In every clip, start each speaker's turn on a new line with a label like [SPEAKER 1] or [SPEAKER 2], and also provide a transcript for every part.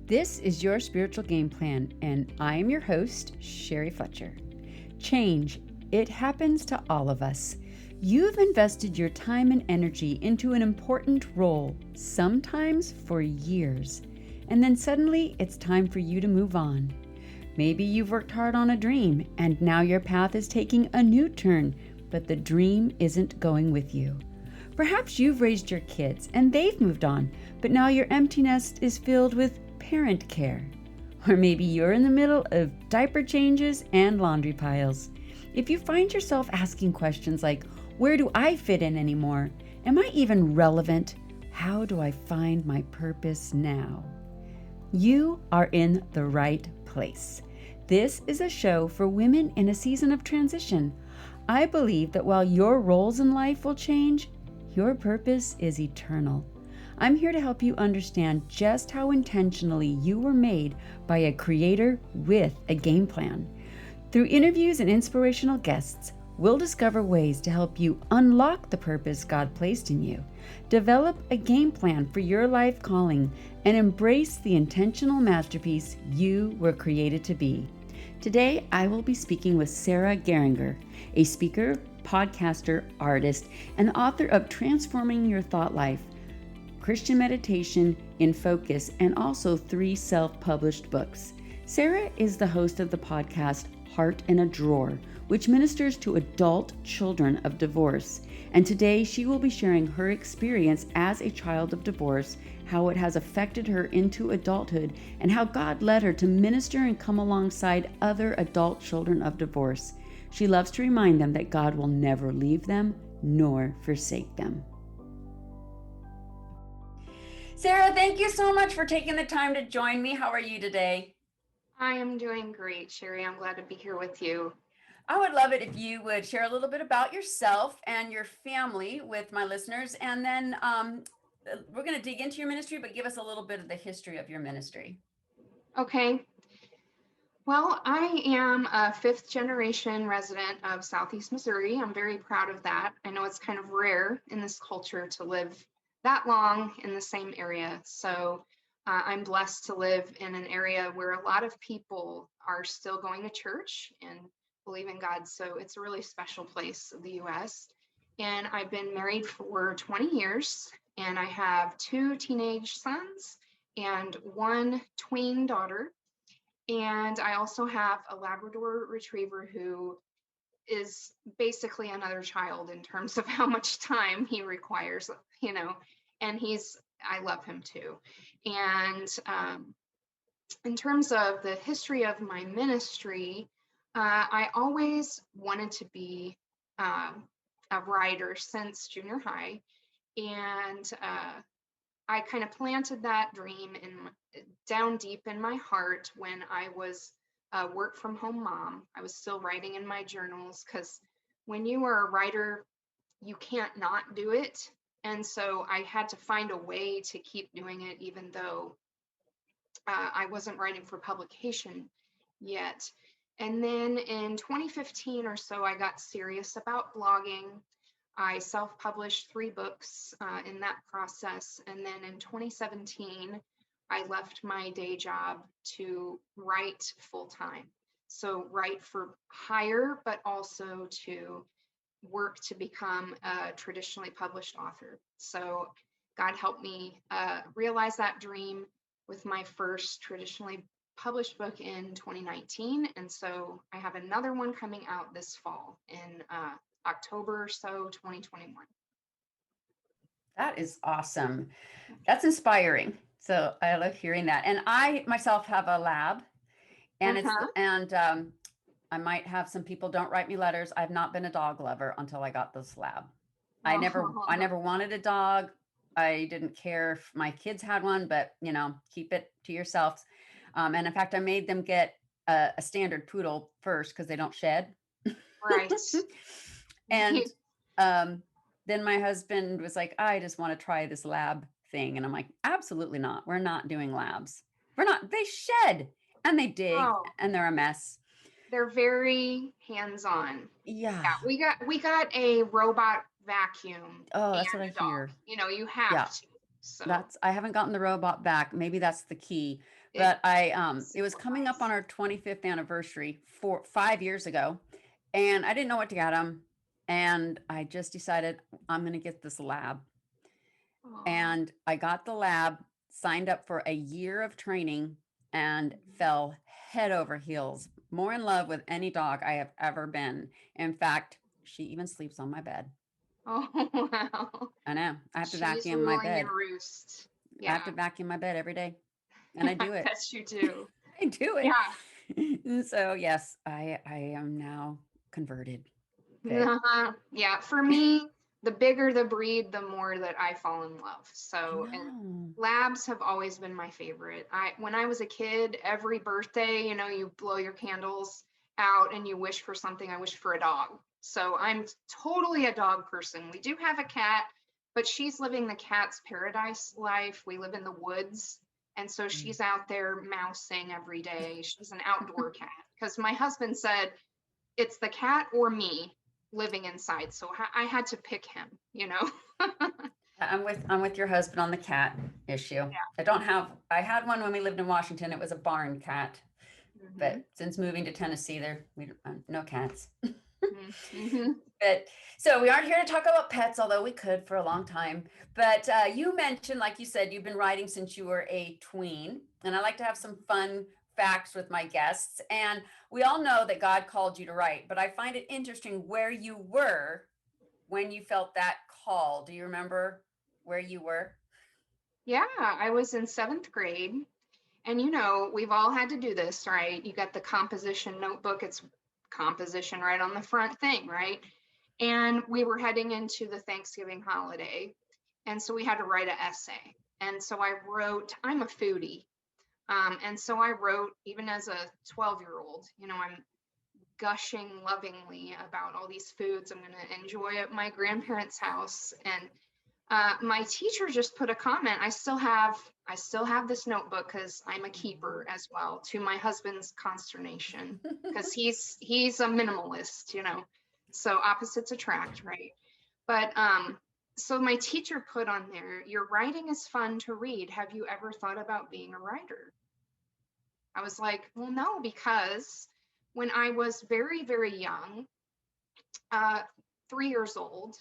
[SPEAKER 1] This is your spiritual game plan, and I am your host, Sherry Fletcher. Change, it happens to all of us. You've invested your time and energy into an important role, sometimes for years, and then suddenly it's time for you to move on. Maybe you've worked hard on a dream, and now your path is taking a new turn, but the dream isn't going with you. Perhaps you've raised your kids and they've moved on, but now your empty nest is filled with parent care. Or maybe you're in the middle of diaper changes and laundry piles. If you find yourself asking questions like, where do I fit in anymore? Am I even relevant? How do I find my purpose now? You are in the right place. This is a show for women in a season of transition. I believe that while your roles in life will change, your purpose is eternal. I'm here to help you understand just how intentionally you were made by a creator with a game plan. Through interviews and inspirational guests, we'll discover ways to help you unlock the purpose God placed in you, develop a game plan for your life calling, and embrace the intentional masterpiece you were created to be. Today, I will be speaking with Sarah Geringer, a speaker, podcaster, artist, and author of Transforming Your Thought Life, Christian Meditation in Focus, and also 3 self-published books. Sarah is the host of the podcast Heart in a Drawer, which ministers to adult children of divorce. And today she will be sharing her experience as a child of divorce, how it has affected her into adulthood, and how God led her to minister and come alongside other adult children of divorce. She loves to remind them that God will never leave them nor forsake them. Sarah, thank you so much for taking the time to join me. How are you today?
[SPEAKER 2] I am doing great, Sherry. I'm glad to be here with you.
[SPEAKER 1] I would love it if you would share a little bit about yourself and your family with my listeners, and then we're going to dig into your ministry, but give us a little bit of the history of your ministry.
[SPEAKER 2] Okay. Well, I am a 5th generation resident of Southeast Missouri. I'm very proud of that. I know it's kind of rare in this culture to live that long in the same area. So I'm blessed to live in an area where a lot of people are still going to church and believe in God. So it's a really special place of the U.S. And I've been married for 20 years, and I have 2 teenage sons and 1 tween daughter. And I also have a Labrador Retriever who is basically another child in terms of how much time he requires, and I love him too. And in terms of the history of my ministry, I always wanted to be a writer since junior high. And I kind of planted that dream down deep in my heart when I was a work from home mom. I was still writing in my journals because when you are a writer, you can't not do it. And so I had to find a way to keep doing it, even though I wasn't writing for publication yet. And then in 2015 or so, I got serious about blogging. I self-published 3 books in that process. And then in 2017, I left my day job to write full-time. So write for hire, but also to work to become a traditionally published author. So God helped me realize that dream with my first traditionally published book in 2019. And so I have another one coming out this fall in October or so, 2021.
[SPEAKER 1] That is awesome. That's inspiring. So I love hearing that. And I myself have a lab, and I might have some people don't write me letters. I've not been a dog lover until I got this lab. I never wanted a dog. I didn't care if my kids had one, but keep it to yourselves. And in fact, I made them get a standard poodle first because they don't shed.
[SPEAKER 2] Right.
[SPEAKER 1] And then my husband was like, I just want to try this lab thing. And I'm like, absolutely not. We're not doing labs. They shed and they dig and they're a mess.
[SPEAKER 2] They're very hands-on.
[SPEAKER 1] Yeah.
[SPEAKER 2] We got a robot vacuum.
[SPEAKER 1] Oh, that's what I hear.
[SPEAKER 2] You have to. So
[SPEAKER 1] I haven't gotten the robot back. Maybe that's the key. But it was coming up
[SPEAKER 2] simplifies.
[SPEAKER 1] on our 25th anniversary 5 years ago, and I didn't know what to get him. And I just decided I'm going to get this lab.
[SPEAKER 2] Aw.
[SPEAKER 1] And I got the lab, signed up for a year of training, and fell head over heels, more in love with any dog I have ever been. In fact, she even sleeps on my bed.
[SPEAKER 2] Oh, wow.
[SPEAKER 1] I know. I have to
[SPEAKER 2] She's
[SPEAKER 1] vacuum my
[SPEAKER 2] ruling
[SPEAKER 1] bed.
[SPEAKER 2] your roost.
[SPEAKER 1] I
[SPEAKER 2] Yeah,
[SPEAKER 1] have to vacuum my bed every day, and I
[SPEAKER 2] I
[SPEAKER 1] do it.
[SPEAKER 2] bet you do.
[SPEAKER 1] I do it.
[SPEAKER 2] Yeah.
[SPEAKER 1] And so yes, I am now converted. Okay.
[SPEAKER 2] Yeah, for me, the bigger the breed, the more that I fall in love.
[SPEAKER 1] I
[SPEAKER 2] So, and
[SPEAKER 1] know.
[SPEAKER 2] labs have always been my favorite. When I was a kid, every birthday, you blow your candles out and you wish for something. I wish for a dog. So I'm totally a dog person. We do have a cat, but she's living the cat's paradise life. We live in the woods. And so
[SPEAKER 1] Mm.
[SPEAKER 2] she's out there mousing every day. She's an outdoor cat because my husband said it's the cat or me living inside. So I had to pick him.
[SPEAKER 1] I'm with your husband on the cat issue. I had one when we lived in Washington. It was a barn cat,
[SPEAKER 2] Hmm.
[SPEAKER 1] but since moving to Tennessee, we no cats.
[SPEAKER 2] Hmm.
[SPEAKER 1] But so we aren't here to talk about pets, although we could for a long time. But you mentioned, like you said, you've been writing since you were a tween, and I like to have some fun facts with my guests. And we all know that God called you to write, but I find it interesting where you were when you felt that call. Do you remember where you were?
[SPEAKER 2] Yeah, I was in seventh grade. And we've all had to do this, right? You got the composition notebook, it's composition right on the front thing, right? And we were heading into the Thanksgiving holiday. And so we had to write an essay. And so I'm a foodie. And so I wrote, even as a 12-year-old, I'm gushing lovingly about all these foods I'm going to enjoy at my grandparents' house. And my teacher just put a comment. I still have this notebook because I'm a keeper as well, to my husband's consternation, because he's a minimalist. So opposites attract, right? But so my teacher put on there, your writing is fun to read. Have you ever thought about being a writer? I was like, well, no, because when I was very, very young, uh, 3 years old,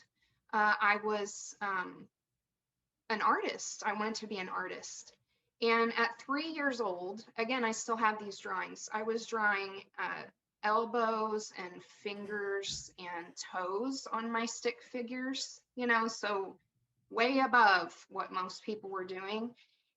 [SPEAKER 2] I was an artist. I wanted to be an artist. And at 3 years old, again, I still have these drawings. I was drawing elbows and fingers and toes on my stick figures, so way above what most people were doing.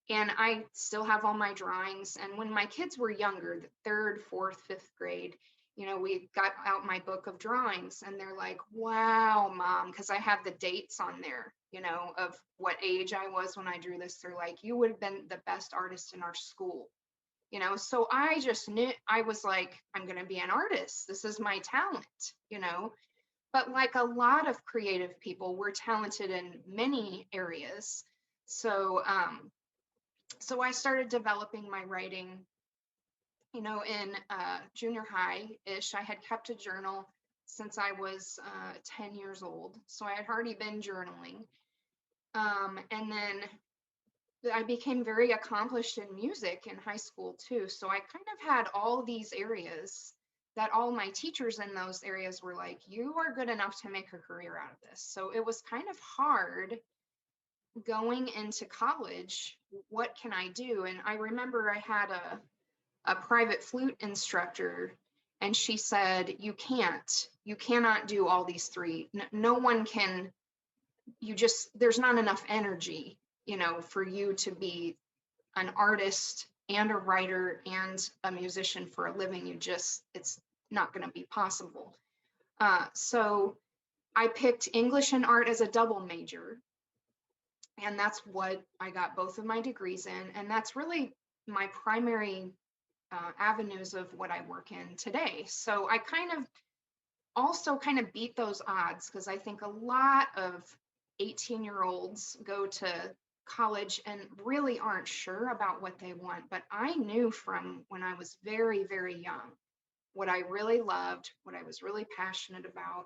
[SPEAKER 2] And I still have all my drawings. And when my kids were younger, the third, fourth, fifth grade, we got out my book of drawings and they're like, wow, mom, because I have the dates on there, of what age I was when I drew this. They're like, you would have been the best artist in our school. So I just knew, I was like, I'm going to be an artist. This is my talent. But like a lot of creative people, we're talented in many areas. So I started developing my writing, in junior high-ish. I had kept a journal since I was 10 years old. So I had already been journaling. And then I became very accomplished in music in high school too. So I kind of had all these areas that all my teachers in those areas were like, you are good enough to make a career out of this. So it was kind of hard going into college. What can I do? And I remember I had a private flute instructor, and she said, you cannot do all these three. No one can, there's not enough energy, for you to be an artist and a writer and a musician for a living. It's not going to be possible. So I picked English and art as a double major. And that's what I got both of my degrees in. And that's really my primary avenues of what I work in today. So I also beat those odds, because I think a lot of 18-year-olds go to college and really aren't sure about what they want. But I knew from when I was very, very young what I really loved, what I was really passionate about.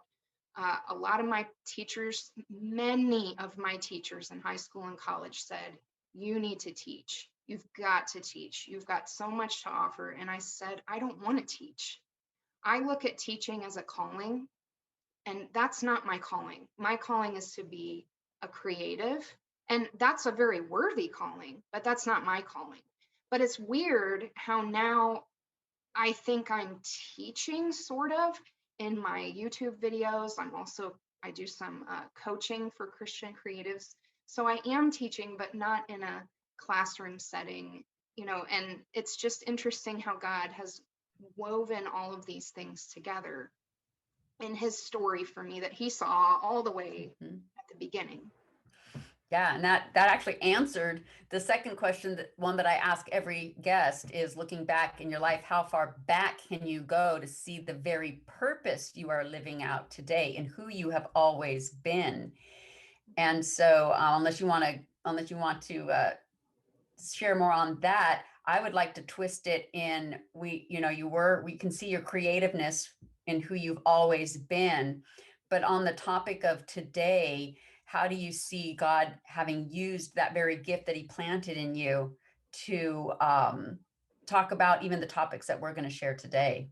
[SPEAKER 2] A lot of my teachers, many of my teachers in high school and college said, you need to teach. You've got to teach. You've got so much to offer. And I said, I don't want to teach. I look at teaching as a calling, and that's not my calling. My calling is to be a creative, and that's a very worthy calling, but that's not my calling. But it's weird how now I think I'm teaching sort of in my YouTube videos. I do some coaching for Christian creatives. So I am teaching, but not in a classroom setting, and it's just interesting how God has woven all of these things together in his story for me that he saw all the way at the beginning.
[SPEAKER 1] Yeah, and that actually answered the second question, one that I ask every guest is, looking back in your life, how far back can you go to see the very purpose you are living out today and who you have always been? And so unless you want to share more on that, I would like to twist it in, we can see your creativeness in who you've always been. But on the topic of today, how do you see God having used that very gift that he planted in you to talk about even the topics that we're going to share today?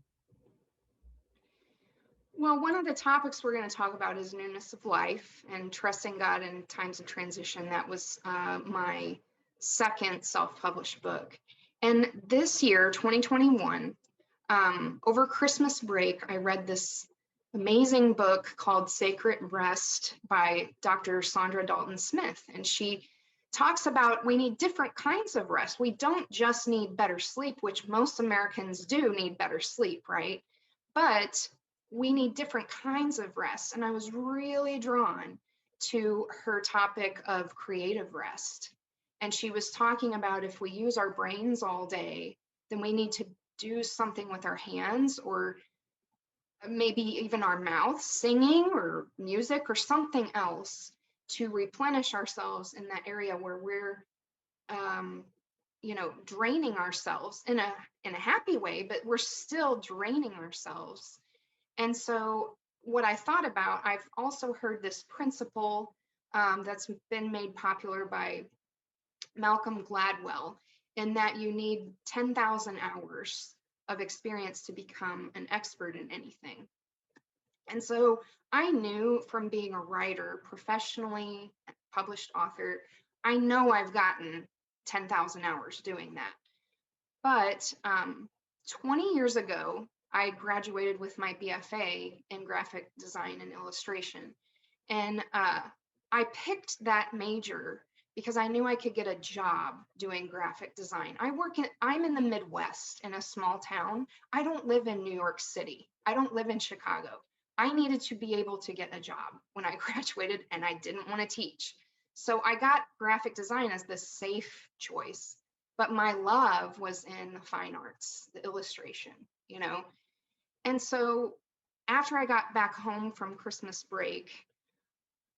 [SPEAKER 2] Well, one of the topics we're going to talk about is newness of life and trusting God in times of transition. That was my second self-published book. And this year, 2021, over Christmas break, I read this amazing book called Sacred Rest by Dr. Saundra Dalton Smith. And she talks about we need different kinds of rest. We don't just need better sleep, which most Americans do need better sleep, right? But we need different kinds of rest. And I was really drawn to her topic of creative rest. And she was talking about if we use our brains all day, then we need to do something with our hands, or maybe even our mouths, singing or music or something else to replenish ourselves in that area where we're draining ourselves in a happy way, but we're still draining ourselves. And so what I thought about, I've also heard this principle that's been made popular by Malcolm Gladwell, in that you need 10,000 hours of experience to become an expert in anything. And so I knew from being a writer, professionally published author, I know I've gotten 10,000 hours doing that. But 20 years ago, I graduated with my BFA in graphic design and illustration. And I picked that major because I knew I could get a job doing graphic design. I'm in the Midwest in a small town. I don't live in New York City. I don't live in Chicago. I needed to be able to get a job when I graduated, and I didn't want to teach. So I got graphic design as the safe choice, but my love was in the fine arts, the illustration, And so after I got back home from Christmas break,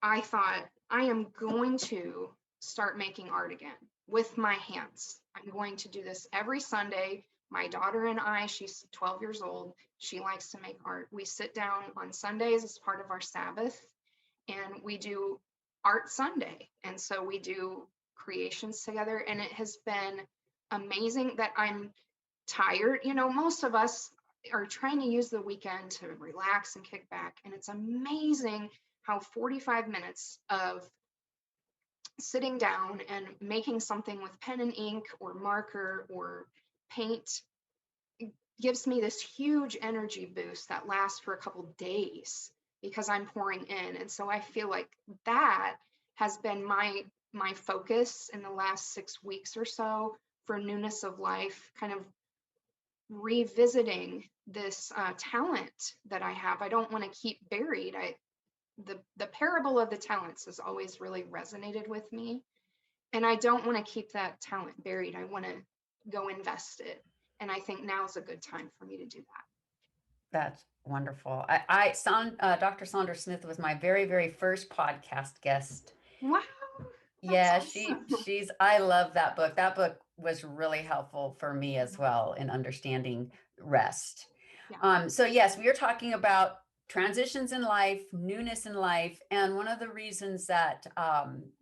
[SPEAKER 2] I thought, I am going to start making art again with my hands. I'm going to do this every Sunday. My daughter and I, she's 12 years old, she likes to make art. We sit down on Sundays as part of our Sabbath, and we do Art Sunday. And so we do creations together, and it has been amazing. That I'm tired. Most of us are trying to use the weekend to relax and kick back, and it's amazing how 45 minutes of sitting down and making something with pen and ink or marker or paint gives me this huge energy boost that lasts for a couple days because I'm pouring in. And so I feel like that has been my focus in the last 6 weeks or so for Newness of Life, kind of revisiting this talent that I have. I don't want to keep buried. The parable of the talents has always really resonated with me, and I don't want to keep that talent buried. I want to go invest it, and I think now is a good time for me to do that.
[SPEAKER 1] That's wonderful. Dr. Saundra Smith was my very, very first podcast guest.
[SPEAKER 2] Wow.
[SPEAKER 1] Yeah,
[SPEAKER 2] Awesome.
[SPEAKER 1] I love that book. That book was really helpful for me as well in understanding rest.
[SPEAKER 2] Yeah.
[SPEAKER 1] So yes, we are talking about transitions in life, newness in life, and one of the reasons that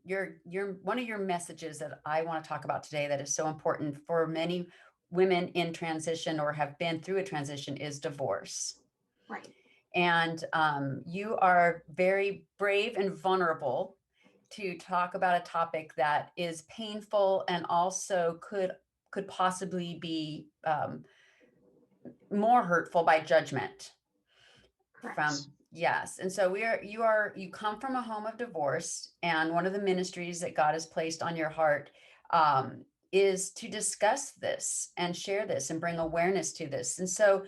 [SPEAKER 1] you're one of your messages that I want to talk about today that is so important for many women in transition or have been through a transition is divorce.
[SPEAKER 2] Right.
[SPEAKER 1] And you are very brave and vulnerable to talk about a topic that is painful and also could possibly be more hurtful by judgment
[SPEAKER 2] Correct.
[SPEAKER 1] from. Yes. And so you come from a home of divorce, and one of the ministries that God has placed on your heart is to discuss this and share this and bring awareness to this. And so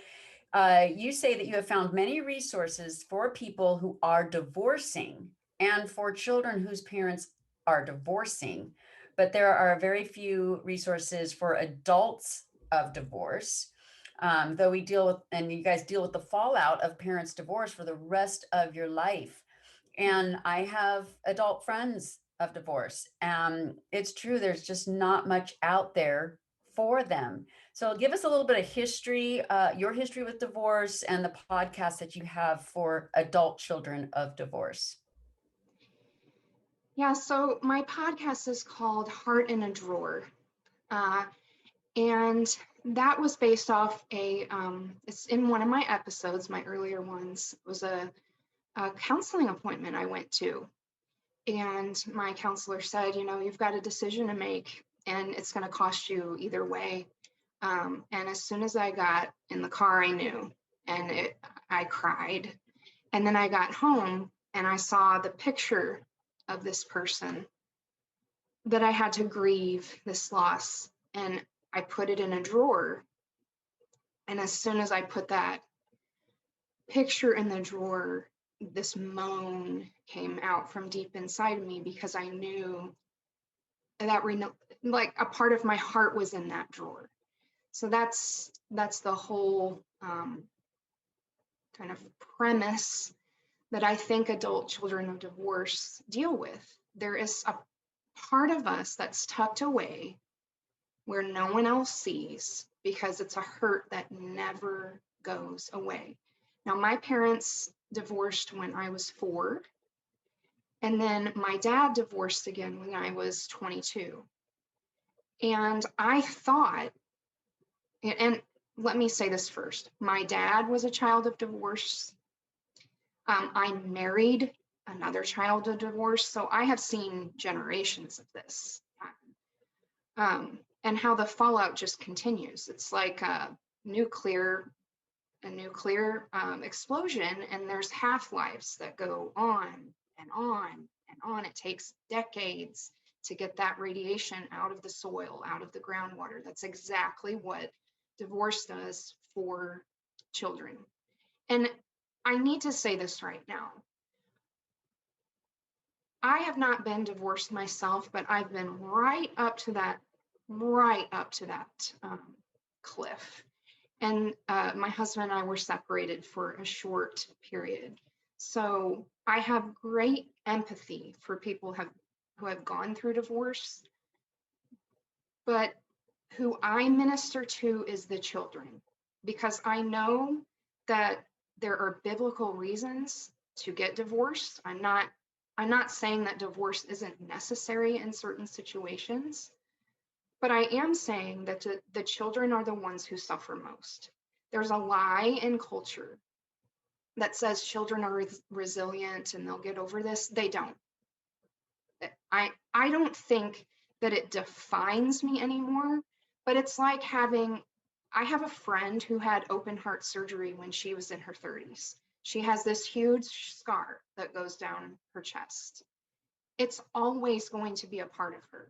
[SPEAKER 1] you say that you have found many resources for people who are divorcing and for children whose parents are divorcing, but there are very few resources for adults of divorce. Though we deal with, and you guys deal with the fallout of parents' divorce for the rest of your life. And I have adult friends of divorce. It's true, there's just not much out there for them. So give us a little bit of history, your history with divorce, and the podcast that you have for adult children of divorce.
[SPEAKER 2] Yeah, so my podcast is called Heart in a Drawer. And that was based off it's in one of my episodes, my earlier ones, it was a counseling appointment I went to. And my counselor said, you've got a decision to make and it's going to cost you either way. And as soon as I got in the car, I knew, and I cried. And then I got home and I saw the picture of this person that I had to grieve this loss. And I put it in a drawer. And as soon as I put that picture in the drawer, this moan came out from deep inside of me because I knew that like a part of my heart was in that drawer. So that's the whole kind of premise that I think adult children of divorce deal with. There is a part of us that's tucked away where no one else sees because it's a hurt that never goes away. Now, my parents divorced when I was 4, and then my dad divorced again when I was 22. And I thought, and let me say this first, my dad was a child of divorce. I married another child of divorce, so I have seen generations of this. And how the fallout just continues. It's like a nuclear explosion, and there's half-lives that go on and on and on. It takes decades to get that radiation out of the soil, out of the groundwater. That's exactly what divorce does for children. And I need to say this right now. I have not been divorced myself, but I've been right up to that cliff. And my husband and I were separated for a short period. So I have great empathy for people who have gone through divorce, but who I minister to is the children, because I know that there are biblical reasons to get divorced. I'm not saying that divorce isn't necessary in certain situations, but I am saying that the children are the ones who suffer most. There's a lie in culture that says children are resilient and they'll get over this. They don't. I don't think that it defines me anymore, but it's like I have a friend who had open heart surgery when she was in her 30s. She has this huge scar that goes down her chest. It's always going to be a part of her.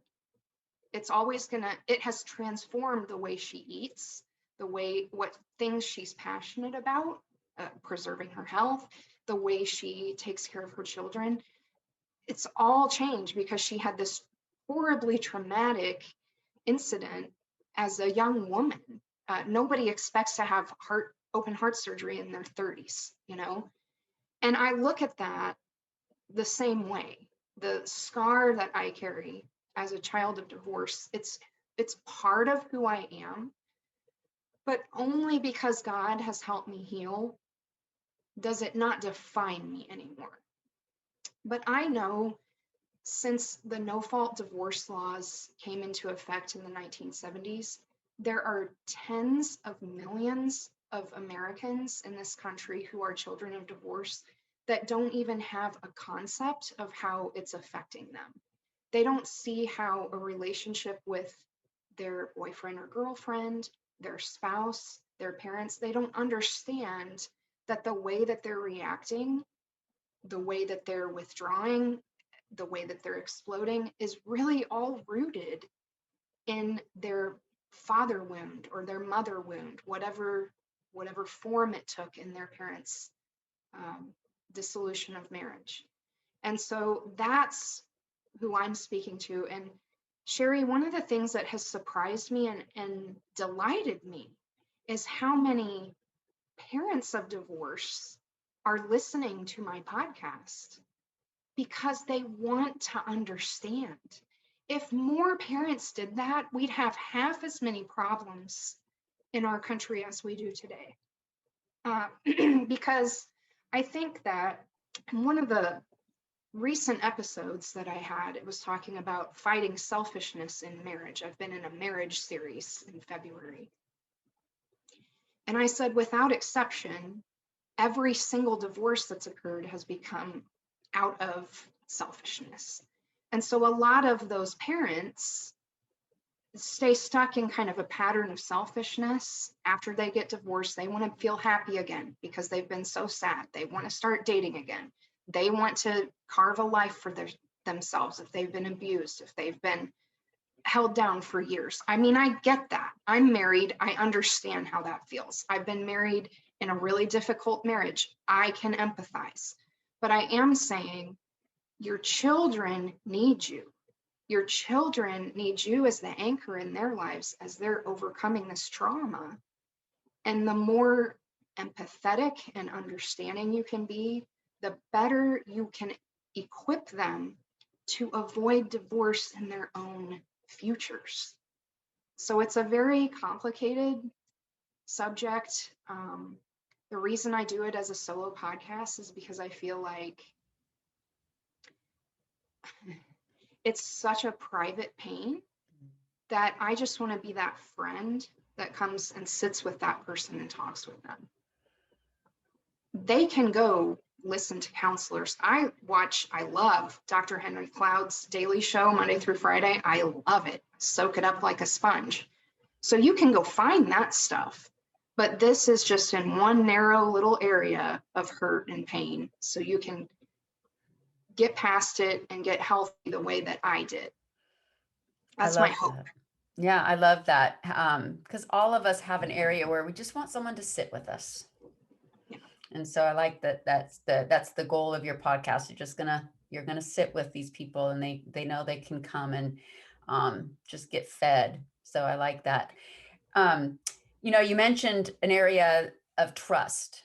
[SPEAKER 2] It has transformed the way she eats, what things she's passionate about, preserving her health, the way she takes care of her children. It's all changed because she had this horribly traumatic incident as a young woman. Nobody expects to have open heart surgery in their 30s, And I look at that the same way. The scar that I carry as a child of divorce, it's part of who I am, but only because God has helped me heal does it not define me anymore? But I know since the no-fault divorce laws came into effect in the 1970s, there are tens of millions of Americans in this country who are children of divorce that don't even have a concept of how it's affecting them. They don't see how a relationship with their boyfriend or girlfriend, their spouse, their parents, they don't understand that the way that they're reacting, the way that they're withdrawing, the way that they're exploding is really all rooted in their father wound or their mother wound, whatever form it took in their parents' dissolution of marriage. And so that's who I'm speaking to. And Sherry, one of the things that has surprised me and delighted me is how many parents of divorce are listening to my podcast because they want to understand. If more parents did that, we'd have half as many problems in our country as we do today. Because I think that in one of the recent episodes that I had, it was talking about fighting selfishness in marriage. I've been in a marriage series in February. And I said, without exception, every single divorce that's occurred has become out of selfishness. And so a lot of those parents stay stuck in kind of a pattern of selfishness. After they get divorced, they want to feel happy again because they've been so sad. They want to start dating again. They want to carve a life for themselves if they've been abused, if they've been held down for years. I mean, I get that. I'm married. I understand how that feels. I've been married in a really difficult marriage. I can empathize. But I am saying your children need you. Your children need you as the anchor in their lives as they're overcoming this trauma. And the more empathetic and understanding you can be, the better you can equip them to avoid divorce in their own futures. So it's a very complicated subject. The reason I do it as a solo podcast is because I feel like it's such a private pain that I just want to be that friend that comes and sits with that person and talks with them. They can go listen to counselors. I love Dr. Henry Cloud's daily show, Monday through Friday. I love it. Soak it up like a sponge. So you can go find that stuff. But this is just in one narrow little area of hurt and pain. So you can get past it and get healthy the way that I did. That's my hope.
[SPEAKER 1] That. Yeah, I love that. Because all of us have an area where we just want someone to sit with us.
[SPEAKER 2] Yeah.
[SPEAKER 1] And so I like that that's the goal of your podcast. You're gonna sit with these people and they know they can come and just get fed. So I like that. You mentioned an area of trust.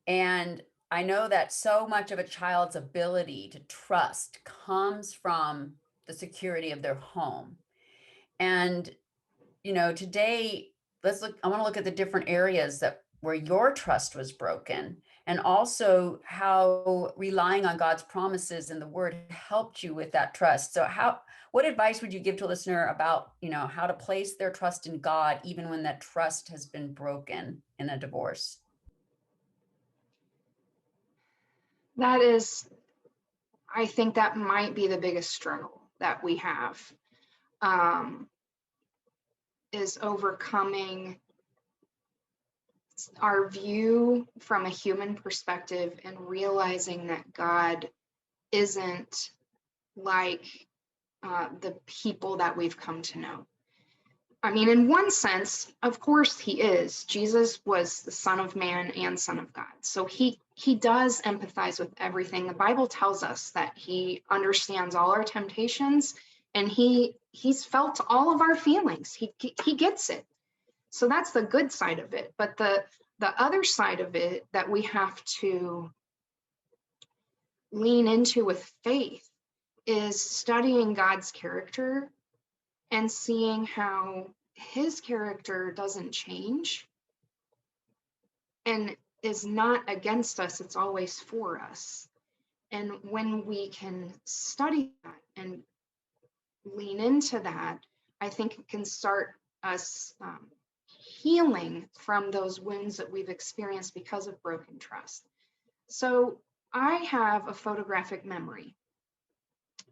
[SPEAKER 1] And I know that so much of a child's ability to trust comes from the security of their home. And, today, I want to look at the different areas where your trust was broken, and also how relying on God's promises and the word helped you with that trust. So what advice would you give to a listener about, how to place their trust in God, even when that trust has been broken in a divorce?
[SPEAKER 2] I think that might be the biggest struggle that we have, is overcoming our view from a human perspective and realizing that God isn't like the people that we've come to know. I mean, in one sense, of course he is. Jesus was the Son of Man and Son of God. So he does empathize with everything. The Bible tells us that he understands all our temptations and he's felt all of our feelings. He gets it. So that's the good side of it. But the other side of it that we have to lean into with faith is studying God's character and seeing how his character doesn't change. And is not against us, it's always for us. And when we can study that and lean into that, I think it can start us healing from those wounds that we've experienced because of broken trust. So I have a photographic memory.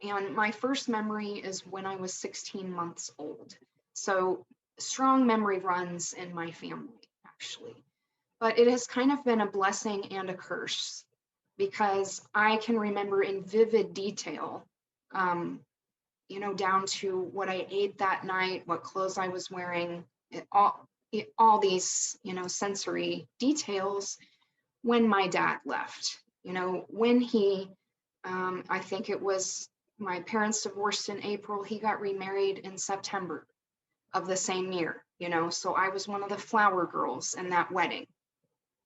[SPEAKER 2] And my first memory is when I was 16 months old. So strong memory runs in my family, actually. But it has kind of been a blessing and a curse because I can remember in vivid detail, down to what I ate that night, what clothes I was wearing, all these, sensory details when my dad left. When he, I think it was, my parents divorced in April, he got remarried in September of the same year, so I was one of the flower girls in that wedding.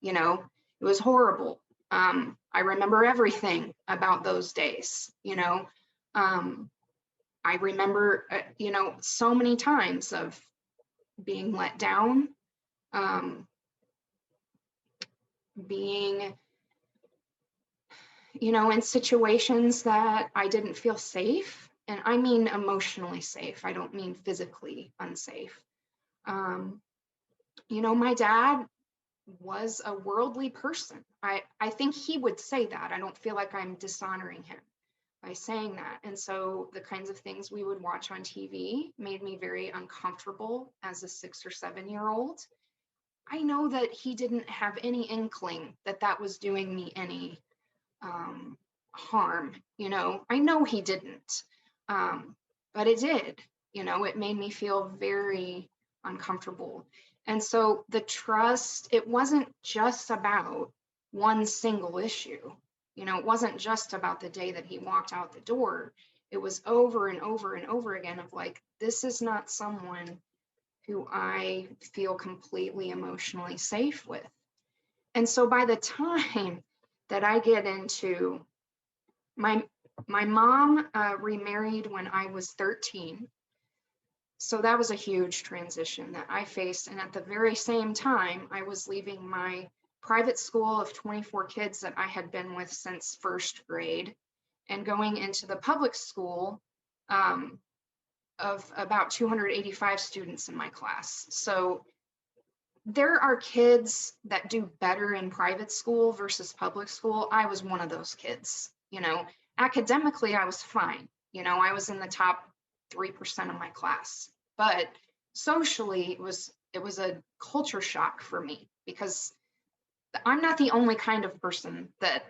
[SPEAKER 2] It was horrible. I remember everything about those days. I remember, so many times of being let down, being, in situations that I didn't feel safe. And I mean emotionally safe. I don't mean physically unsafe. My dad was a worldly person. I think he would say that. I don't feel like I'm dishonoring him by saying that. And so the kinds of things we would watch on TV made me very uncomfortable as a 6 or 7-year-old. I know that he didn't have any inkling that that was doing me any harm. I know he didn't, but it did. It made me feel very uncomfortable. And so the trust, it wasn't just about one single issue. It wasn't just about the day that he walked out the door. It was over and over and over again of like, this is not someone who I feel completely emotionally safe with. And so by the time that I get into my mom remarried when I was 13. So that was a huge transition that I faced. And at the very same time, I was leaving my private school of 24 kids that I had been with since first grade and going into the public school of about 285 students in my class. So there are kids that do better in private school versus public school. I was one of those kids. Academically, I was fine. I was in the top 3% of my class, but socially it was a culture shock for me because I'm not the only kind of person that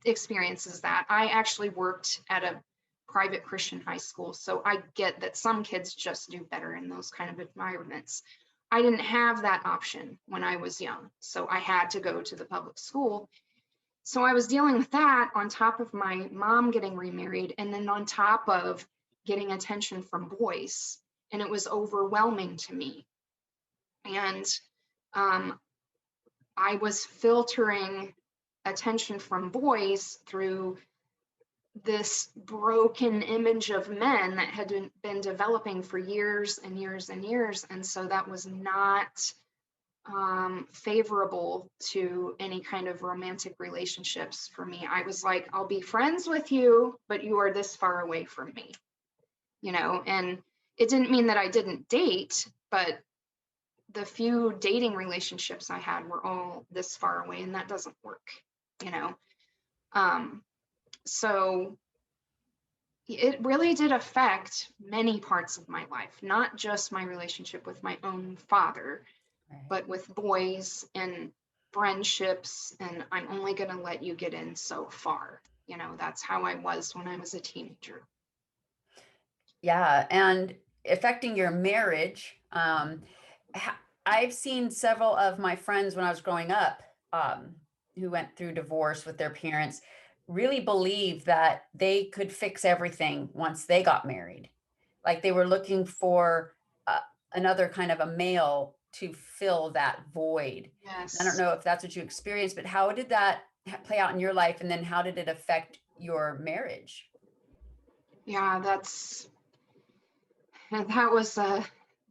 [SPEAKER 2] experiences that. I actually worked at a private Christian high school, so I get that some kids just do better in those kind of environments. I didn't have that option when I was young, so I had to go to the public school. So I was dealing with that on top of my mom getting remarried, and then on top of getting attention from boys, and it was overwhelming to me. And I was filtering attention from boys through this broken image of men that had been developing for years and years and years. And so that was not favorable to any kind of romantic relationships for me. I was like, I'll be friends with you, but you are this far away from me, and it didn't mean that I didn't date, but the few dating relationships I had were all this far away, and that doesn't work, so it really did affect many parts of my life, not just my relationship with my own father, but with boys and friendships. And I'm only going to let you get in so far. That's how I was when I was a teenager.
[SPEAKER 1] Yeah. And affecting your marriage. I've seen several of my friends when I was growing up who went through divorce with their parents really believe that they could fix everything once they got married. Like they were looking for another kind of a male to fill that void.
[SPEAKER 2] Yes.
[SPEAKER 1] I don't know if that's what you experienced, but how did that play out in your life? And then how did it affect your marriage?
[SPEAKER 2] Yeah, that was a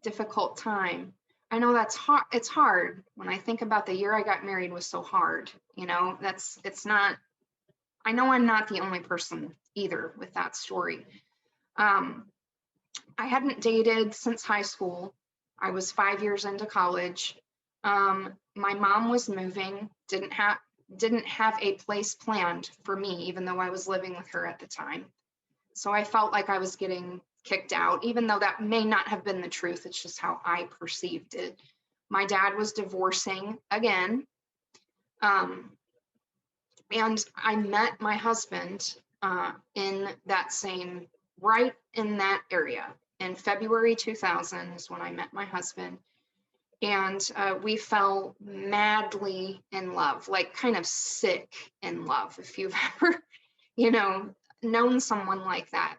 [SPEAKER 2] difficult time. I know that's hard. It's hard when I think about the year I got married was so hard. It's not, I know I'm not the only person either with that story. Um, I hadn't dated since high school. I was 5 years into college. My mom was moving, didn't have a place planned for me, even though I was living with her at the time. So I felt like I was getting kicked out, even though that may not have been the truth. It's just how I perceived it. My dad was divorcing again. Um, and I met my husband in that same, right in that area. In February 2000 is when I met my husband. And we fell madly in love, like kind of sick in love. If you've ever, known someone like that,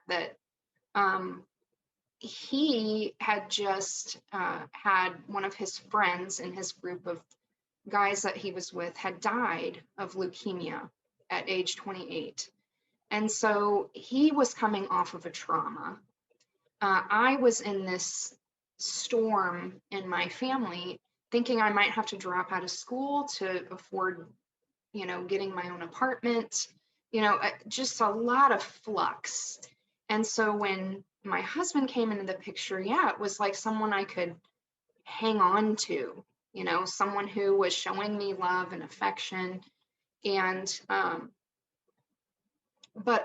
[SPEAKER 2] he had just had one of his friends in his group of guys that he was with had died of leukemia at age 28. And so he was coming off of a trauma. I was in this storm in my family, thinking I might have to drop out of school to afford, getting my own apartment, just a lot of flux. And so when my husband came into the picture, yeah, it was like someone I could hang on to, someone who was showing me love and affection. And, but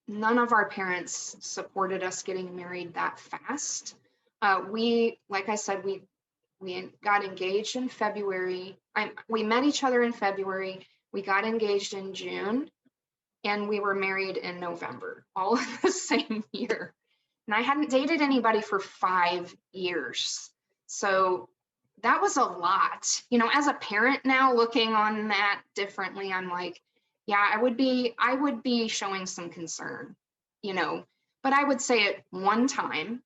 [SPEAKER 2] none of our parents supported us getting married that fast. Like I said, we got engaged in February. We met each other in February. We got engaged in June, and we were married in November, all in the same year. And I hadn't dated anybody for 5 years. So that was a lot. As a parent now, looking on that differently, I'm like, yeah, I would be showing some concern, but I would say it one time.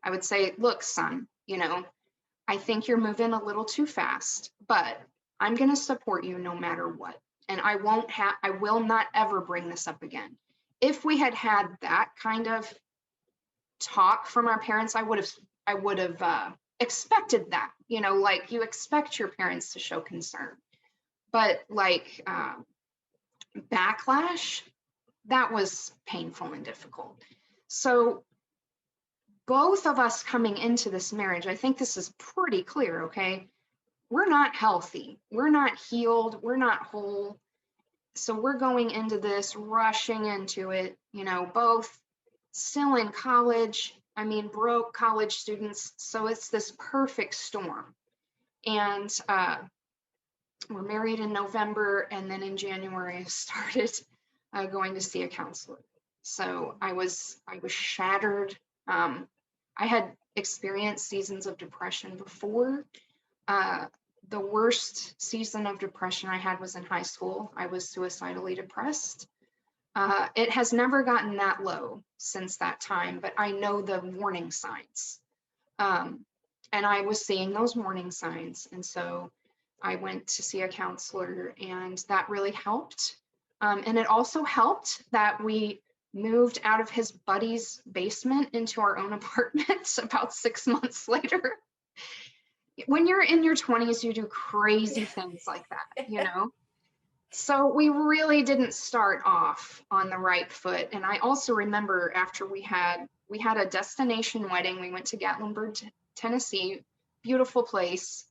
[SPEAKER 2] I would say, look, son, I think you're moving a little too fast, but I'm going to support you no matter what. And I will not ever bring this up again. If we had had that kind of talk from our parents, I would have expected that, like you expect your parents to show concern, but like backlash, that was painful and difficult. So both of us coming into this marriage, I think this is pretty clear, okay? We're not healthy. We're not healed. We're not whole. So we're going into this, rushing into it, both still in college. I mean, broke college students. So it's this perfect storm. And we're married in November. And then in January, I started going to see a counselor. So I was shattered. I had experienced seasons of depression before. The worst season of depression I had was in high school. I was suicidally depressed. It has never gotten that low since that time, but I know the warning signs. And I was seeing those warning signs. And so I went to see a counselor, and that really helped. And it also helped that we moved out of his buddy's basement into our own apartment about 6 months later. When you're in your 20s, you do crazy things like that, So we really didn't start off on the right foot. And I also remember after we had a destination wedding. We went to Gatlinburg, Tennessee, beautiful place.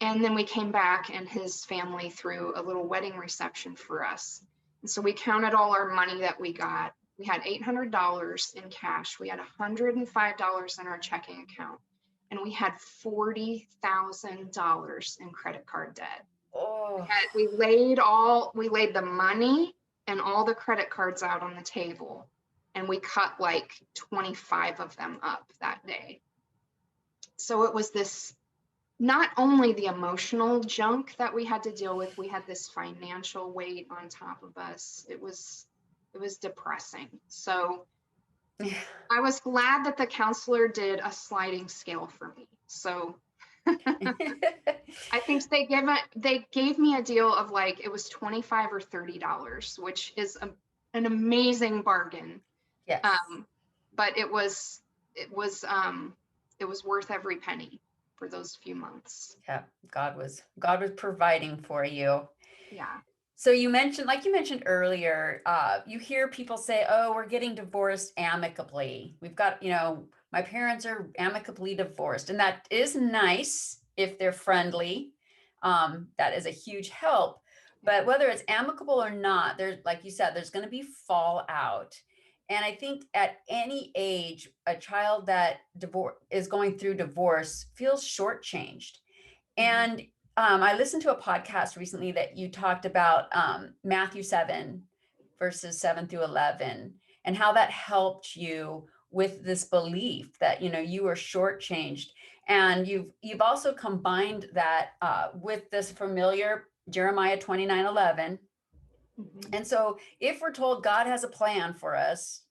[SPEAKER 2] And then we came back, and his family threw a little wedding reception for us. And so we counted all our money that we got. We had $800 in cash. We had $105 in our checking account. And we had $40,000 in credit card debt.
[SPEAKER 1] Oh,
[SPEAKER 2] We laid the money and all the credit cards out on the table, and we cut like 25 of them up that day. So it was this, not only the emotional junk that we had to deal with, we had this financial weight on top of us. It was depressing. So I was glad that the counselor did a sliding scale for me. So I think they gave me a deal of like, it was $25 or $30, which is an amazing bargain.
[SPEAKER 1] yes.
[SPEAKER 2] But it was worth every penny. for those few months.
[SPEAKER 1] Yeah, God was providing for you.
[SPEAKER 2] Yeah.
[SPEAKER 1] So you mentioned, like you mentioned earlier, you hear people say, "Oh, we're getting divorced amicably. We've got, my parents are amicably divorced," and that is nice if they're friendly. That is a huge help. But whether it's amicable or not, there's, like you said, there's going to be fallout. And I think at any age, a child that is going through divorce feels shortchanged.
[SPEAKER 2] Mhm.
[SPEAKER 1] And I listened to a podcast recently that you talked about Matthew 7, verses 7 through 11, and how that helped you with this belief that you were shortchanged. And you've also combined that with this familiar Jeremiah 29:11.
[SPEAKER 2] Mhm.
[SPEAKER 1] And so if we're told God has a plan for us,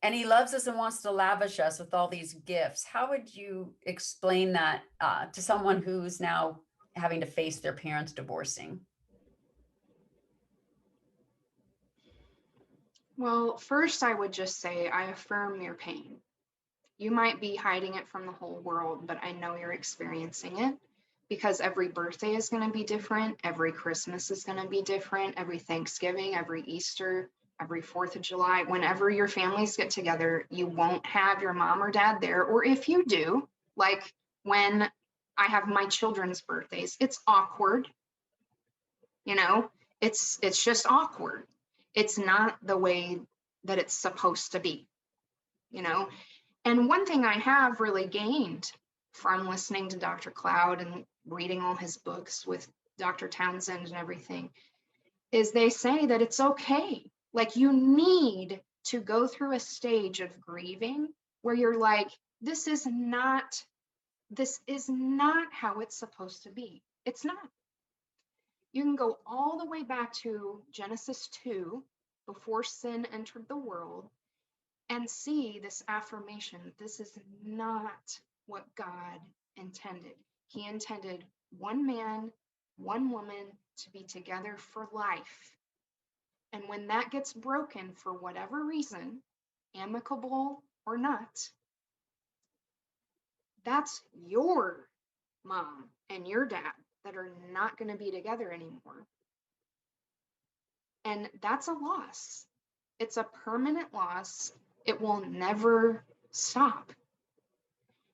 [SPEAKER 1] and he loves us and wants to lavish us with all these gifts, how would you explain that to someone who's now having to face their parents divorcing?
[SPEAKER 2] Well, first, I would just say I affirm your pain. You might be hiding it from the whole world, but I know you're experiencing it because every birthday is going to be different. Every Christmas is going to be different. Every Thanksgiving, every Easter, every 4th of July. Whenever your families get together, you won't have your mom or dad there. Or if you do, like when I have my children's birthdays, it's awkward. You know, it's just awkward. It's not the way that it's supposed to be, you know. And one thing I have really gained from listening to Dr. Cloud and reading all his books with Dr. Townsend and everything is they say that it's okay. Like you need to go through a stage of grieving where you're like, this is not how it's supposed to be. It's not. You can go all the way back to Genesis 2, before sin entered the world, and see this affirmation. This is not what God intended. He intended one man, one woman to be together for life. And when that gets broken for whatever reason, amicable or not, that's your mom and your dad that are not going to be together anymore. And that's a loss. It's a permanent loss. It will never stop.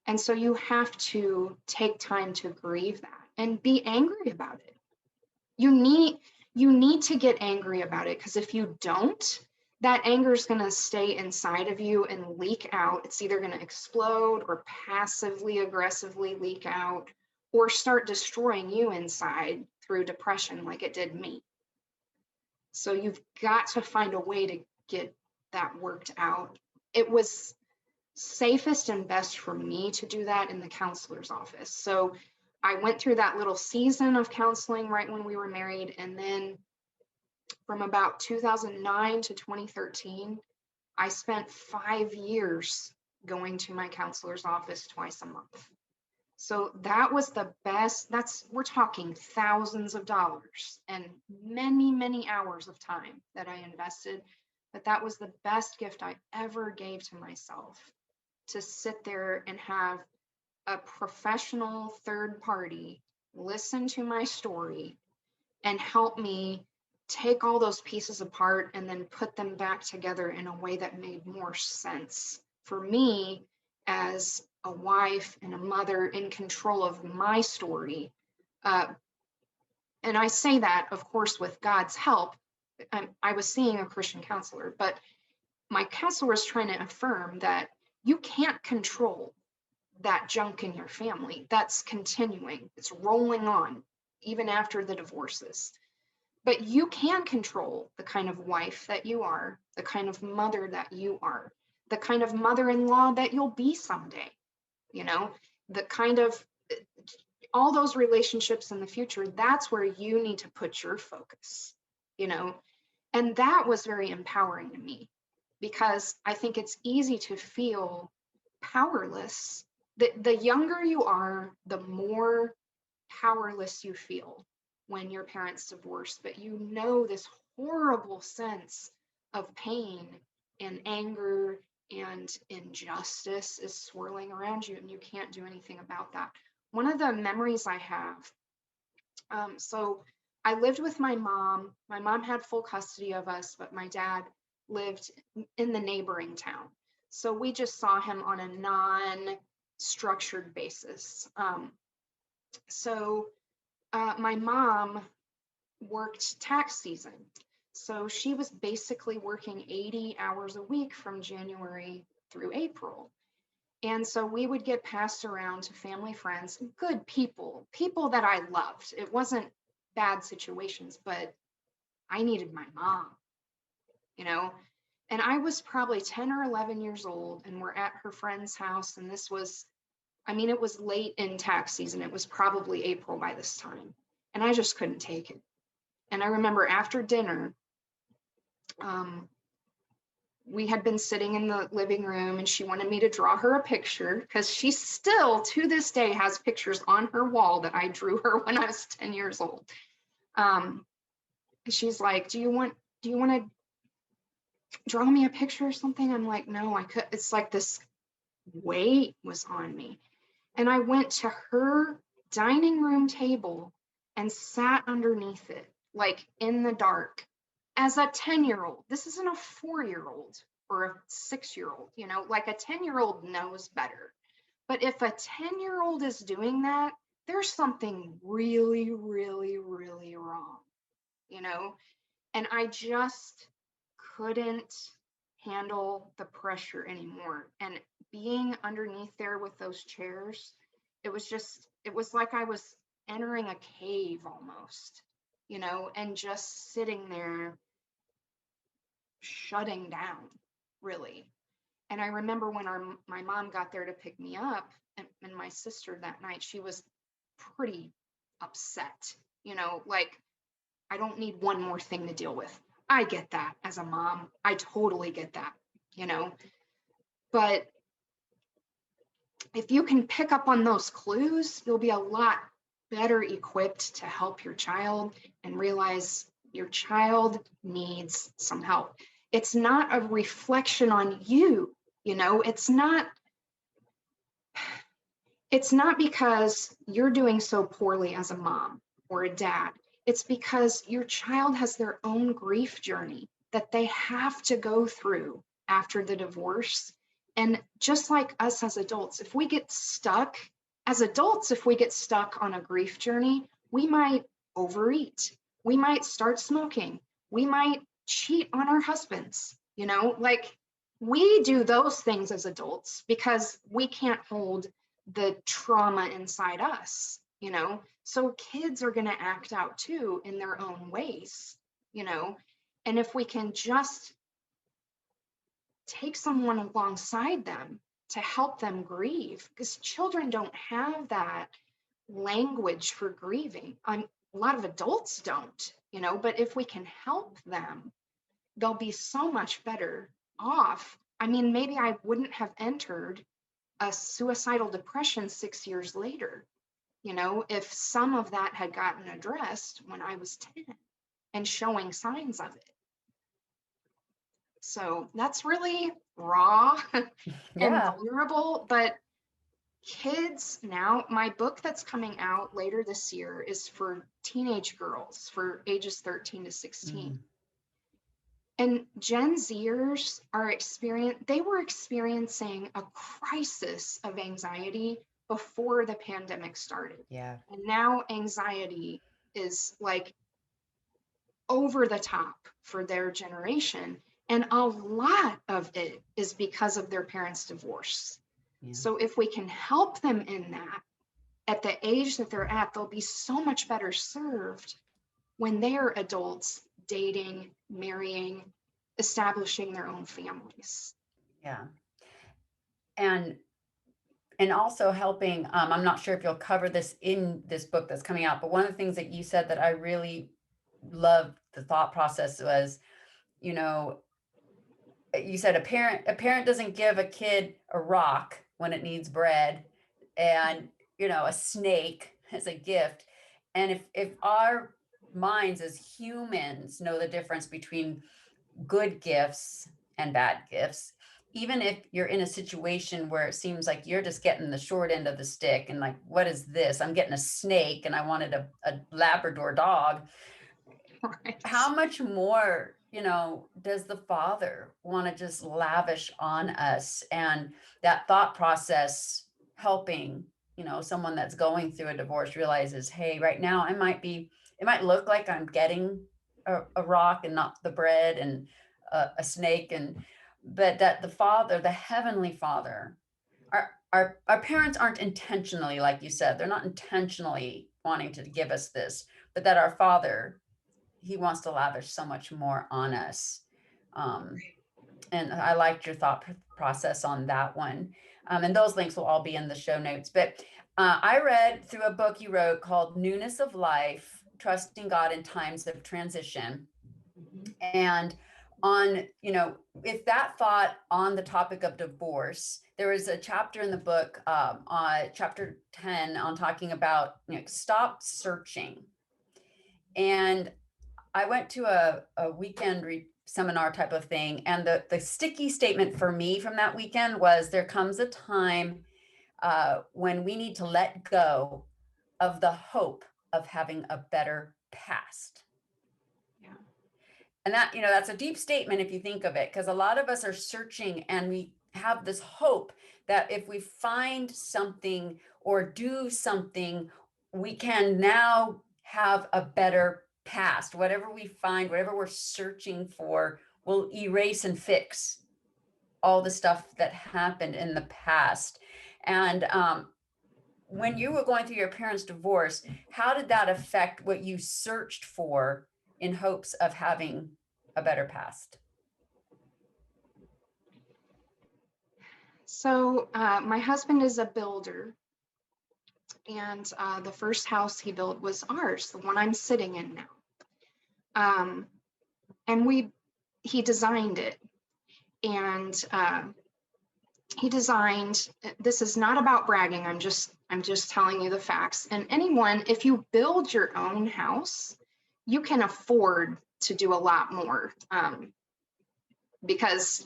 [SPEAKER 2] And so you have to take time to grieve that and be angry about it. You need to get angry about it, because if you don't, that anger is going to stay inside of you and leak out. It's either going to explode or passively aggressively leak out or start destroying you inside through depression like it did me. So you've got to find a way to get that worked out. It was safest and best for me to do that in the counselor's office. So I went through that little season of counseling right when we were married. And then from about 2009 to 2013, I spent 5 years going to my counselor's office twice a month. So that was the best. We're talking thousands of dollars and many, many hours of time that I invested. But that was the best gift I ever gave to myself, to sit there and have a professional third party listen to my story and help me take all those pieces apart and then put them back together in a way that made more sense for me as a wife and a mother in control of my story. And I say that, of course, with God's help. I was seeing a Christian counselor, but my counselor was trying to affirm that you can't control that junk in your family. That's continuing. It's rolling on even after the divorces. But you can control the kind of wife that you are, the kind of mother that you are, the kind of mother-in-law that you'll be someday, the kind of all those relationships in the future. That's where you need to put your focus, and that was very empowering to me, because I think it's easy to feel powerless. The younger you are, the more powerless you feel when your parents divorce, but this horrible sense of pain and anger and injustice is swirling around you, and you can't do anything about that. one of the memories I have, so I lived with my mom. My mom had full custody of us, but my dad lived in the neighboring town. So we just saw him on a non-structured basis. So my mom worked tax season. So she was basically working 80 hours a week from January through April. And so we would get passed around to family, friends, good people, people that I loved. It wasn't bad situations, but I needed my mom, you know? And I was probably 10 or 11 years old, and we're at her friend's house. And this was, I mean, it was late in tax season. It was probably April by this time. And I just couldn't take it. And I remember after dinner, um, we had been sitting in the living room and she wanted me to draw her a picture because she still to this day has pictures on her wall that I drew her when I was 10 years old. She's like, do you want to draw me a picture or something? I'm like, no, I could. It's like this weight was on me. And I went to her dining room table and sat underneath it, like in the dark, as a 10-year-old. This isn't a 4-year-old or a 6-year-old, you know, like a 10-year-old knows better. But if a 10-year-old is doing that, there's something really, really, really wrong, you know? And I just couldn't handle the pressure anymore. And being underneath there with those chairs, it was like I was entering a cave almost, you know, and just sitting there shutting down, really. And I remember when my mom got there to pick me up, and my sister that night, she was pretty upset, you know, like, I don't need one more thing to deal with. I get that as a mom. I totally get that, you know. But if you can pick up on those clues, you'll be a lot better equipped to help your child and realize your child needs some help. It's not a reflection on you, you know, it's not because you're doing so poorly as a mom or a dad. It's because your child has their own grief journey that they have to go through after the divorce. And just like us as adults, if we get stuck on a grief journey, we might overeat. We might start smoking. We might cheat on our husbands, you know, like we do those things as adults because we can't hold the trauma inside us, you know. So kids are going to act out too in their own ways, you know. And if we can just take someone alongside them to help them grieve, because children don't have that language for grieving. A lot of adults don't, you know, but if we can help them, they'll be so much better off. I mean, maybe I wouldn't have entered a suicidal depression 6 years later, you know, if some of that had gotten addressed when I was 10 and showing signs of it. So that's really raw and
[SPEAKER 1] Yeah.
[SPEAKER 2] vulnerable, but kids now, my book that's coming out later this year is for teenage girls for ages 13 to 16. And Gen Zers they were experiencing a crisis of anxiety before the pandemic started.
[SPEAKER 1] Yeah.
[SPEAKER 2] And now anxiety is like over the top for their generation. And a lot of it is because of their parents' divorce.
[SPEAKER 1] Yeah.
[SPEAKER 2] So if we can help them in that at the age that they're at, they'll be so much better served when they are adults, dating, marrying, establishing their own families.
[SPEAKER 1] Yeah. And also helping, I'm not sure if you'll cover this in this book that's coming out, but one of the things that you said that I really loved the thought process was, you know, you said a parent doesn't give a kid a rock when it needs bread, and you know, a snake as a gift. And if our minds as humans know the difference between good gifts and bad gifts, even if you're in a situation where it seems like you're just getting the short end of the stick and like, what is this? I'm getting a snake and I wanted a Labrador dog.
[SPEAKER 2] Right.
[SPEAKER 1] How much more, does the Father want to just lavish on us? And that thought process helping, someone that's going through a divorce realizes, hey, right now it might look like I'm getting a rock and not the bread and a snake, but that the Father, the Heavenly Father, our parents aren't intentionally, like you said, they're not intentionally wanting to give us this, but that our Father, he wants to lavish so much more on us. Um, and I liked your thought process on that one. And those links will all be in the show notes. But I read through a book you wrote called Newness of Life, Trusting God in Times of Transition.
[SPEAKER 2] Mhm.
[SPEAKER 1] And on, if that thought on the topic of divorce, there was a chapter in the book, chapter 10, on talking about, stop searching. And I went to a weekend seminar type of thing. And the sticky statement for me from that weekend was, there comes a time when we need to let go of the hope of having a better past.
[SPEAKER 2] Yeah.
[SPEAKER 1] And that, that's a deep statement if you think of it, because a lot of us are searching and we have this hope that if we find something or do something, we can now have a better past. Whatever we find, whatever we're searching for, will erase and fix all the stuff that happened in the past. And when you were going through your parents' divorce, how did that affect what you searched for in hopes of having a better past?
[SPEAKER 2] So my husband is a builder, and the first house he built was ours, the one I'm sitting in now. And he designed it, and he designed. This is not about bragging. I'm just telling you the facts. And anyone, if you build your own house, you can afford to do a lot more, because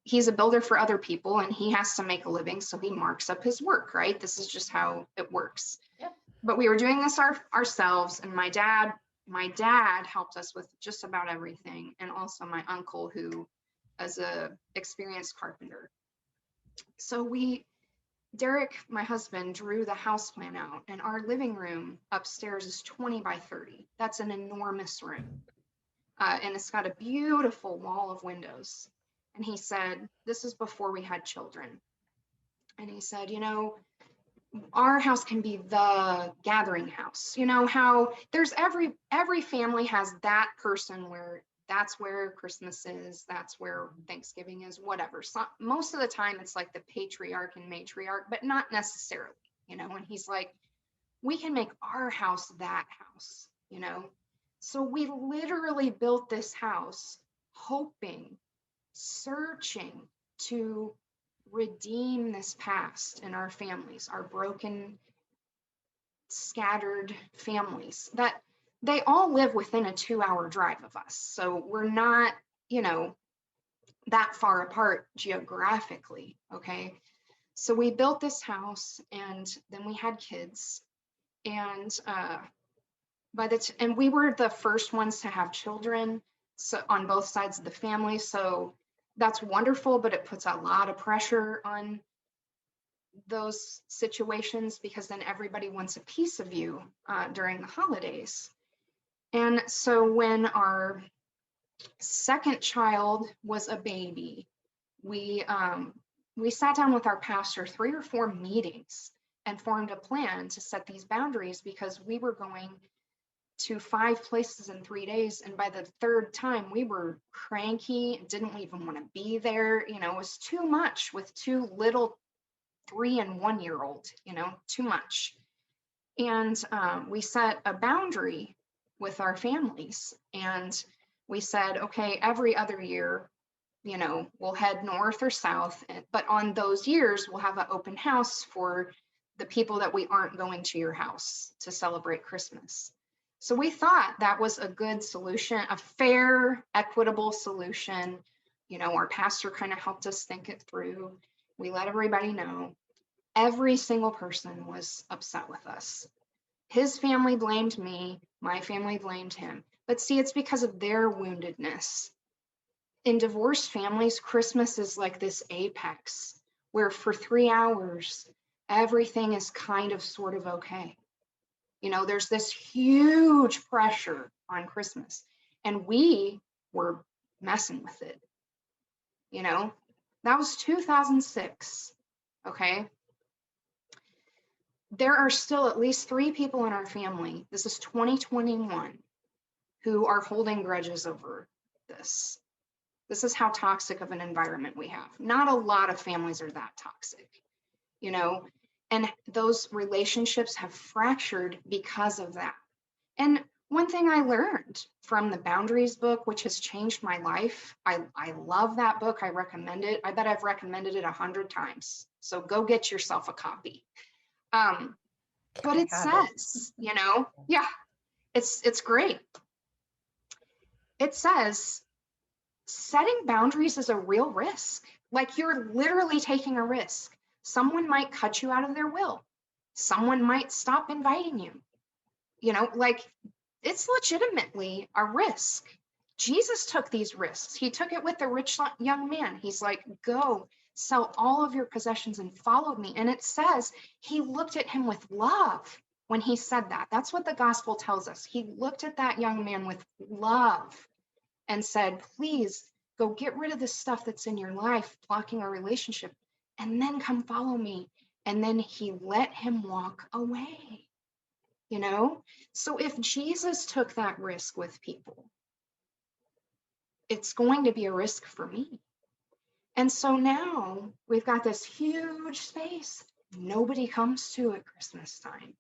[SPEAKER 2] he's a builder for other people and he has to make a living, so he marks up his work, right? This is just how it works.
[SPEAKER 1] Yep.
[SPEAKER 2] But we were doing this ourselves, and my dad helped us with just about everything, and also my uncle, who is a experienced carpenter. So Derek, my husband, drew the house plan out, and our living room upstairs is 20 by 30. That's an enormous room. And it's got a beautiful wall of windows. And he said, this is before we had children. And he said, our house can be the gathering house. How there's every family has that person where that's where Christmas is, that's where Thanksgiving is, whatever. So most of the time it's like the patriarch and matriarch, but not necessarily, And he's like, we can make our house that house, So we literally built this house hoping, searching to redeem this past in our families, our broken, scattered families, that they all live within a 2-hour drive of us. So we're not, that far apart geographically. Okay. So we built this house, and then we had kids, and and we were the first ones to have children, so on both sides of the family. So that's wonderful, but it puts a lot of pressure on those situations, because then everybody wants a piece of you during the holidays. And so when our second child was a baby, we sat down with our pastor 3 or 4 meetings and formed a plan to set these boundaries, because we were going to 5 places in 3 days. And by the third time, we were cranky, didn't even want to be there. It was too much with 2 little 3 and 1-year-old, too much. And we set a boundary with our families. And we said, okay, every other year, we'll head north or south. But on those years, we'll have an open house for the people that we aren't going to your house to celebrate Christmas. So we thought that was a good solution, a fair, equitable solution Our pastor kind of helped us think it through. We let everybody know. Every single person was upset with us. His family blamed me. My family blamed him. But see, it's because of their woundedness. In divorced families, Christmas is like this apex where for 3 hours, everything is kind of sort of okay. There's this huge pressure on Christmas, and we were messing with it. That was 2006. Okay. There are still at least 3 people in our family, this is 2021, who are holding grudges over this. This is how toxic of an environment we have. Not a lot of families are that toxic, and those relationships have fractured because of that. And one thing I learned from the Boundaries book, which has changed my life, I love that book. I recommend it. I bet I've recommended it 100 times. So go get yourself a copy. But it says, yeah, it's great. It says setting boundaries is a real risk. Like, you're literally taking a risk. Someone might cut you out of their will. Someone might stop inviting you. It's legitimately a risk. Jesus took these risks. He took it with the rich young man. He's like, go sell all of your possessions and follow me. And it says he looked at him with love when he said that. That's what the gospel tells us. He looked at that young man with love and said, please go get rid of the stuff that's in your life, blocking our relationship, and then come follow me. And then he let him walk away. So if Jesus took that risk with people, it's going to be a risk for me. And so now we've got this huge space nobody comes to at Christmas time.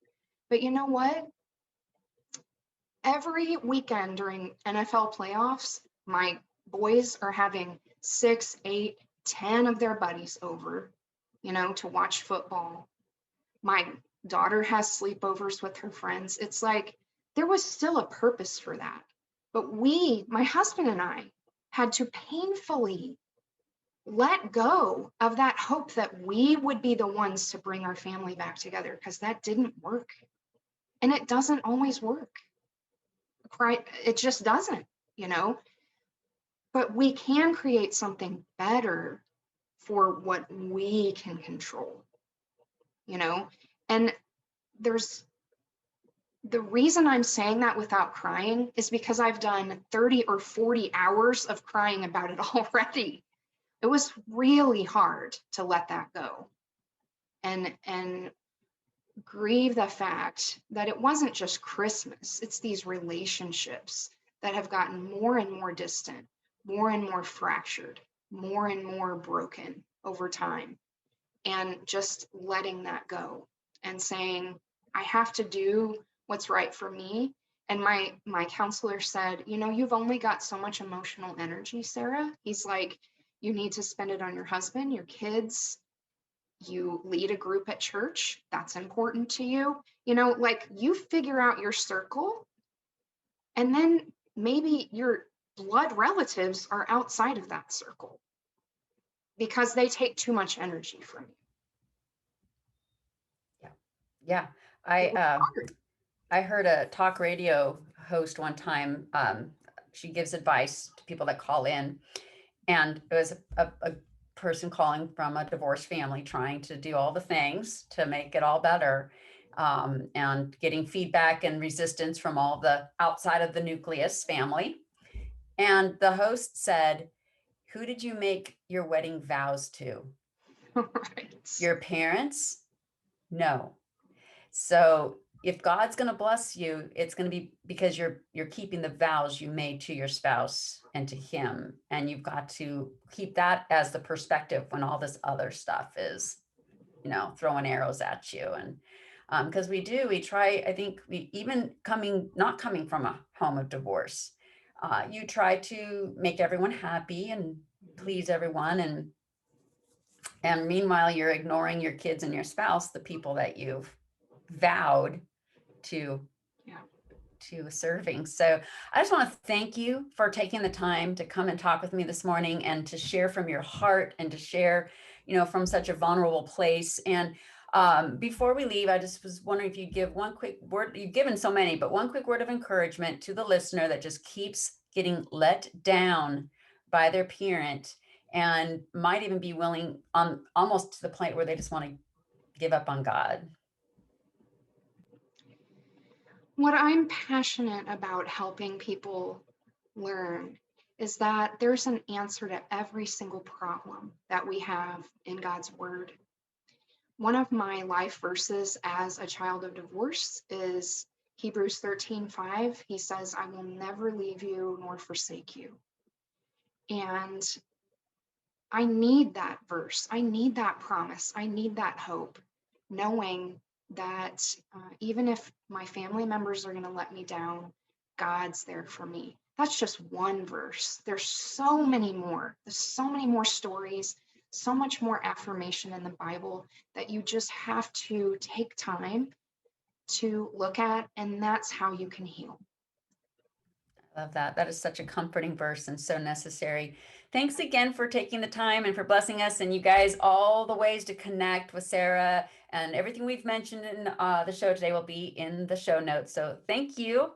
[SPEAKER 2] But you know what? Every weekend during NFL playoffs, my boys are having 6, 8, 10 of their buddies over, to watch football. My daughter has sleepovers with her friends. It's like there was still a purpose for that. But my husband and I, had to painfully let go of that hope that we would be the ones to bring our family back together, because that didn't work. And it doesn't always work. Right? It just doesn't, But we can create something better for what we can control, And the reason I'm saying that without crying is because I've done 30 or 40 hours of crying about it already. It was really hard to let that go and grieve the fact that it wasn't just Christmas. It's these relationships that have gotten more and more distant, more and more fractured, more and more broken over time. And just letting that go and saying, I have to do what's right for me. And my counselor said, you've only got so much emotional energy, Sarah. He's like, you need to spend it on your husband, your kids. You lead a group at church. That's important to you. You figure out your circle, and then maybe your blood relatives are outside of that circle because they take too much energy from you.
[SPEAKER 1] Yeah. I heard a talk radio host one time. She gives advice to people that call in, and it was a person calling from a divorced family trying to do all the things to make it all better, and getting feedback and resistance from all the outside of the nucleus family. And the host said, who did you make your wedding vows to?
[SPEAKER 2] Right.
[SPEAKER 1] Your parents? No. So if God's going to bless you, it's going to be because you're keeping the vows you made to your spouse and to him. And you've got to keep that as the perspective when all this other stuff is, throwing arrows at you. And because we try, I think not coming from a home of divorce, you try to make everyone happy and please everyone. And meanwhile, you're ignoring your kids and your spouse, the people that you've vowed to to serving. So I just want to thank you for taking the time to come and talk with me this morning and to share from your heart and to share, from such a vulnerable place. And before we leave, I just was wondering if you'd give one quick word. You've given so many, but one quick word of encouragement to the listener that just keeps getting let down by their parent and might even be willing on almost to the point where they just want to give up on God.
[SPEAKER 2] What I'm passionate about helping people learn is that there's an answer to every single problem that we have in God's word. One of my life verses as a child of divorce is Hebrews 13:5. He says, I will never leave you nor forsake you. And I need that verse. I need that promise. I need that hope, knowing that even if my family members are going to let me down, God's there for me. That's just one verse. There's so many more. There's so many more stories, so much more affirmation in the Bible that you just have to take time to look at, and that's how you can heal.
[SPEAKER 1] Love that. That is such a comforting verse and so necessary. Thanks again for taking the time and for blessing us. And you guys, all the ways to connect with Sarah and everything we've mentioned in the show today will be in the show notes. So thank you.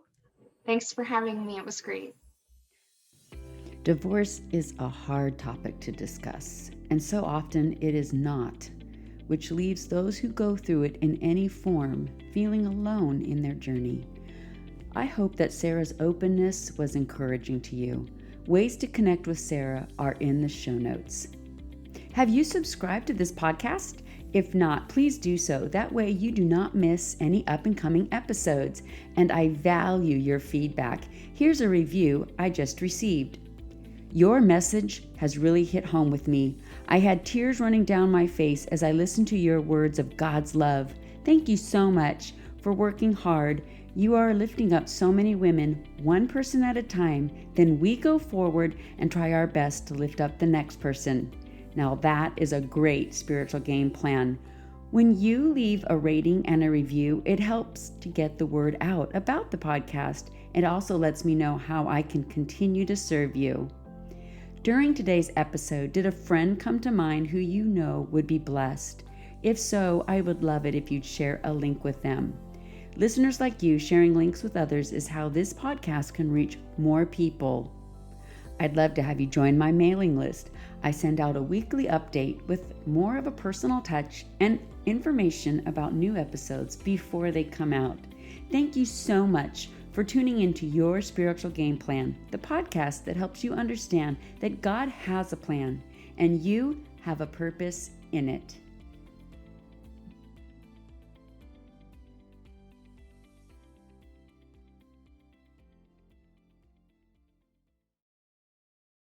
[SPEAKER 2] Thanks for having me. It was great.
[SPEAKER 1] Divorce is a hard topic to discuss, and so often it is not, which leaves those who go through it in any form feeling alone in their journey. I hope that Sarah's openness was encouraging to you. Ways to connect with Sarah are in the show notes. Have you subscribed to this podcast? If not, please do so. That way you do not miss any up and coming episodes, and I value your feedback. Here's a review I just received. Your message has really hit home with me. I had tears running down my face as I listened to your words of God's love. Thank you so much for working hard. You are lifting up so many women, one person at a time. Then we go forward and try our best to lift up the next person. Now that is a great spiritual game plan. When you leave a rating and a review, it helps to get the word out about the podcast. It also lets me know how I can continue to serve you. During today's episode, did a friend come to mind who you know would be blessed? If so, I would love it if you'd share a link with them. Listeners like you sharing links with others is how this podcast can reach more people. I'd love to have you join my mailing list. I send out a weekly update with more of a personal touch and information about new episodes before they come out. Thank you so much for tuning into Your Spiritual Game Plan, the podcast that helps you understand that God has a plan and you have a purpose in it.